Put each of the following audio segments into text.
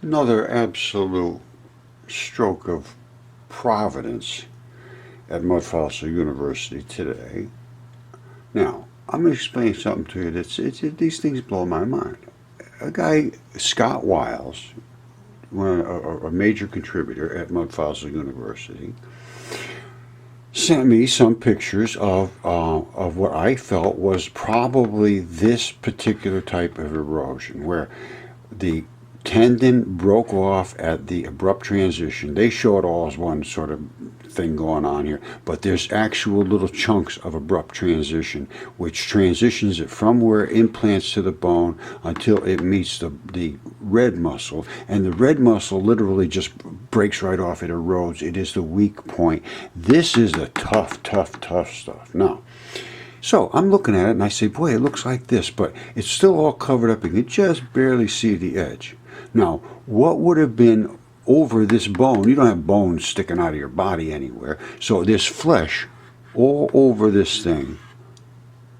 Another absolute stroke of providence at Mudfossil University today. Now, I'm going to explain something to you these things blow my mind. A guy, Scott Wiles, a major contributor at Mudfossil University, sent me some pictures of what I felt was probably this particular type of erosion, where the tendon broke off at the abrupt transition. They show it all as one sort of thing going on here, but there's actual little chunks of abrupt transition, which transitions it from where it implants to the bone until it meets the red muscle, and the red muscle literally just breaks right off. It erodes. It is the weak point. This is the tough stuff. Now, so I'm looking at it and I say, boy, it looks like this, but it's still all covered up. You can just barely see the edge. Now, what would have been over this bone? You don't have bones sticking out of your body anywhere. So this flesh all over this thing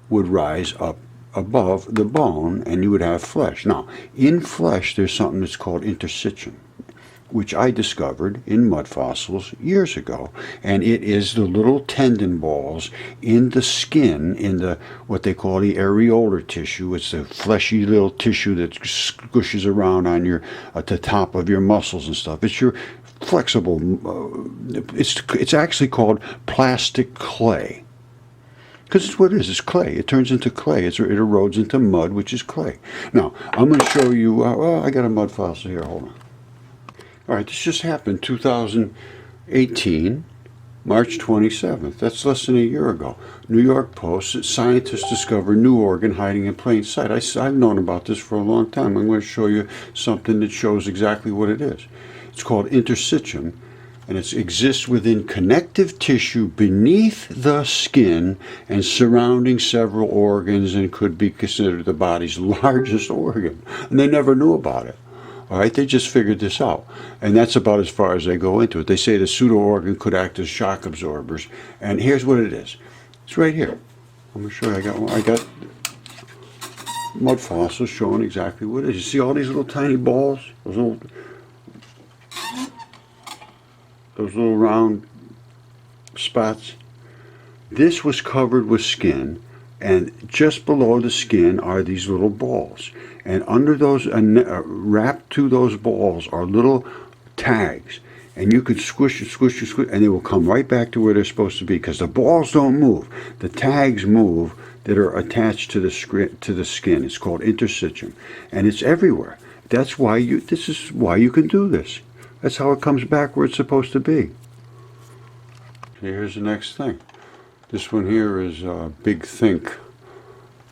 would rise up above the bone and you would have flesh. Now, in flesh, there's something that's called intersitium, which I discovered in mud fossils years ago, and it is the little tendon balls in the skin, in the what they call the areolar tissue. It's the fleshy little tissue that squishes around on your at the top of your muscles and stuff. It's your flexible. It's actually called plastic clay. Because it's what it is. It's clay. It turns into clay. It erodes into mud, which is clay. Now, I'm going to show you. Well, I got a mud fossil here. Hold on. All right, this just happened 2018, March 27th. That's less than a year ago. New York Post, scientists discover new organ hiding in plain sight. I've known about this for a long time. I'm going to show you something that shows exactly what it is. It's called intersitium, and it exists within connective tissue beneath the skin and surrounding several organs, and could be considered the body's largest organ. And they never knew about it. All right, they just figured this out, and that's about as far as they go into it. They say the pseudo-organ could act as shock absorbers, and here's what it is. It's right here. I'm going to show you. I got mud fossils showing exactly what it is. You see all these little tiny balls? Those little round spots? This was covered with skin, and just below the skin are these little balls. And under those, wrapped to those balls are little tags. And you could squish and squish and squish, and they will come right back to where they're supposed to be, because the balls don't move. The tags move that are attached to the skin. It's called intersitium, and it's everywhere. This is why you can do this. That's how it comes back where it's supposed to be. Here's the next thing. This one here is Big Think.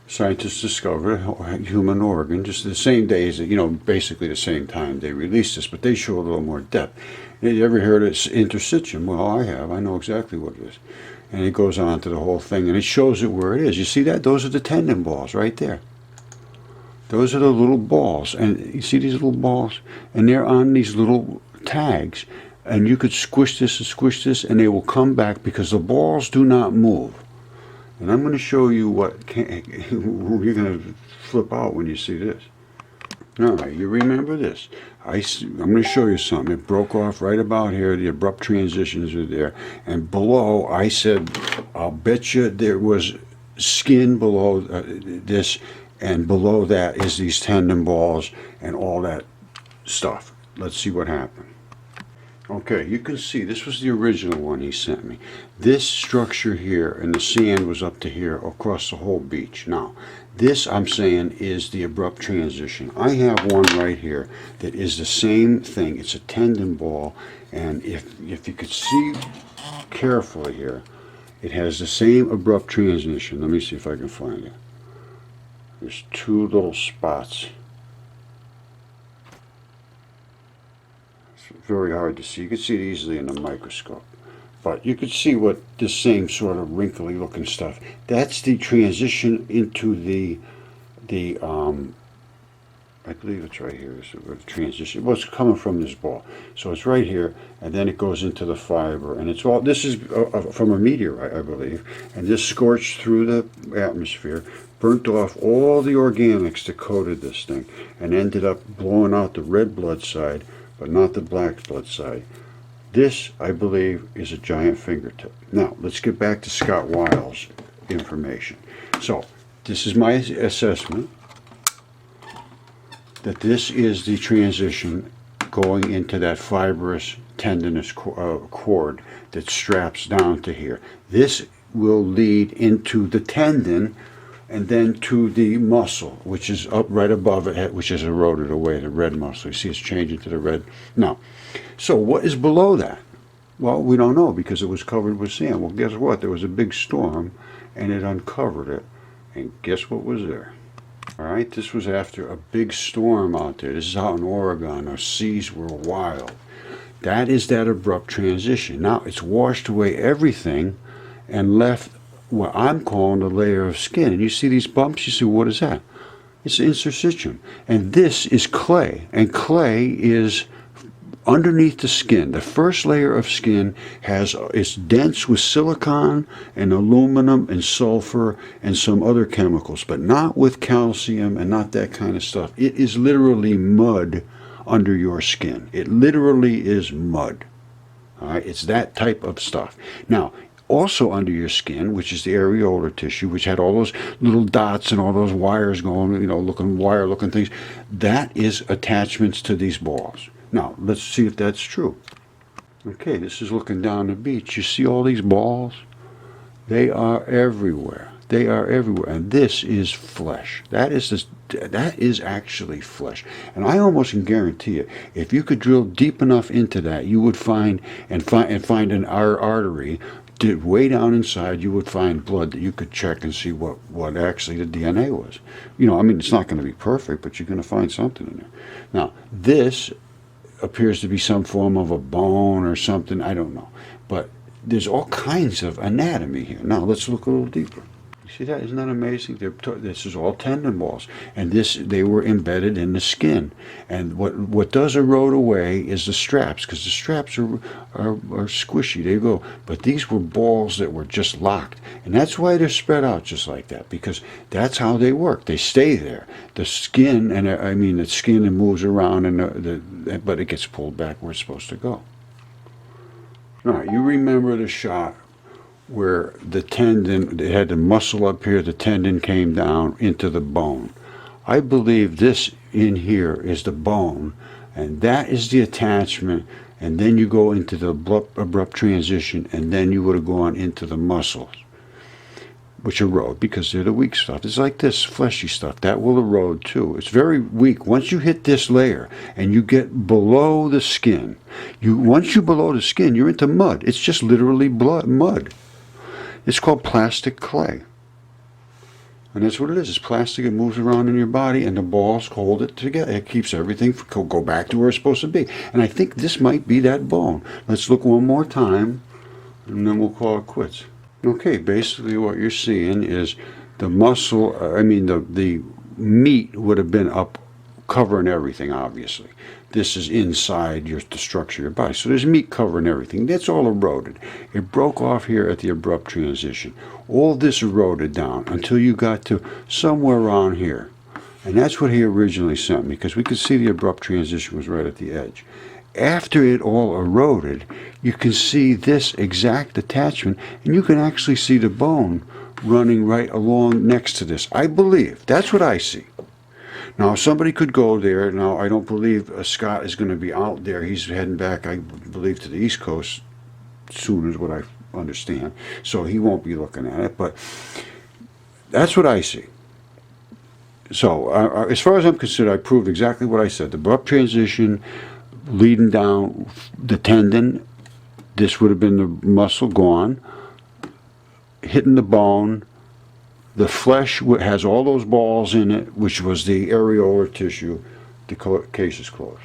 Scientists discovered a human organ just the same day as, basically the same time they released this, but they show a little more depth. You ever heard of intersitium? Well, I have. I know exactly what it is. And it goes on to the whole thing, and it shows it where it is. You see that? Those are the tendon balls right there. Those are the little balls. And you see these little balls? And they're on these little tags. And you could squish this, and they will come back because the balls do not move. And I'm going to show you what you're going to flip out when you see this. All right, you remember this. I'm going to show you something. It broke off right about here. The abrupt transitions are there. And below, I said, I'll bet you there was skin below this, and below that is these tendon balls and all that stuff. Let's see what happened. Okay, you can see this was the original one he sent me. This structure here, and the sand was up to here across the whole beach. Now, this I'm saying is the abrupt transition. I have one right here that is the same thing. It's a tendon ball, and if you could see carefully here, it has the same abrupt transition. Let me see if I can find it. There's two little spots. Very hard to see. You can see it easily in the microscope, but you can see what the same sort of wrinkly looking stuff. That's the transition into the I believe it's right here. Is where the transition. Well, it's coming from this ball, so it's right here, and then it goes into the fiber, and it's all. This is from a meteorite, I believe, and this scorched through the atmosphere, burnt off all the organics that coated this thing, and ended up blowing out the red blood side, but not the black blood side. This, I believe, is a giant fingertip. Now, let's get back to Scott Weil's information. So, this is my assessment that this is the transition going into that fibrous tendinous cord that straps down to here. This will lead into the tendon and then to the muscle, which is up right above it, which is eroded away, the red muscle. You see it's changing to the red. Now, so what is below that? Well, we don't know because it was covered with sand. Well, guess what? There was a big storm and it uncovered it. And guess what was there? All right, this was after a big storm out there. This is out in Oregon. Our seas were wild. That is that abrupt transition. Now, it's washed away everything and left what I'm calling a layer of skin. And you see these bumps? You see, what is that? It's intersitium. And this is clay. And clay is underneath the skin. The first layer of skin is dense with silicon and aluminum and sulfur and some other chemicals, but not with calcium and not that kind of stuff. It is literally mud under your skin. It literally is mud. All right, it's that type of stuff. Now, also under your skin, which is the areolar tissue, which had all those little dots and all those wires going, wire-looking things, that is attachments to these balls. Now, let's see if that's true. Okay, this is looking down the beach. You see all these balls? They are everywhere. They are everywhere. And this is flesh. That is actually flesh. And I almost can guarantee you, if you could drill deep enough into that, you would find an artery way down inside. You would find blood that you could check and see what actually the DNA was. I mean, it's not going to be perfect, but you're going to find something in there. Now, this appears to be some form of a bone or something. I don't know. But there's all kinds of anatomy here. Now, let's look a little deeper. You see that? Isn't that amazing? This is all tendon balls. And they were embedded in the skin. And what does erode away is the straps, because the straps are squishy. They go. But these were balls that were just locked. And that's why they're spread out just like that, because that's how they work. They stay there. The skin, the skin moves around, but it gets pulled back where it's supposed to go. All right, you remember the shot where the tendon, it had the muscle up here, the tendon came down into the bone. I believe this in here is the bone, and that is the attachment, and then you go into the abrupt transition, and then you would have gone into the muscles, which erode because they're the weak stuff. It's like this fleshy stuff. That will erode too. It's very weak. Once you hit this layer and you get below the skin, once you're below the skin, you're into mud. It's just literally mud. It's called plastic clay. And that's what it is. It's plastic. It moves around in your body, and the balls hold it together. It keeps everything go back to where it's supposed to be. And I think this might be that bone. Let's look one more time, and then we'll call it quits. Okay, basically what you're seeing is the muscle, the meat would have been up covering everything, obviously. This is inside the structure of your body. So there's meat covering everything. That's all eroded. It broke off here at the abrupt transition. All this eroded down until you got to somewhere around here. And that's what he originally sent me, because we could see the abrupt transition was right at the edge. After it all eroded, you can see this exact attachment, and you can actually see the bone running right along next to this. I believe. That's what I see. Now, somebody could go there. Now, I don't believe Scott is going to be out there. He's heading back, I believe, to the East Coast soon, is what I understand. So he won't be looking at it, but that's what I see. So, as far as I'm concerned, I proved exactly what I said. The abrupt transition leading down the tendon, this would have been the muscle gone, hitting the bone. The flesh has all those balls in it, which was the areolar tissue. The case is closed.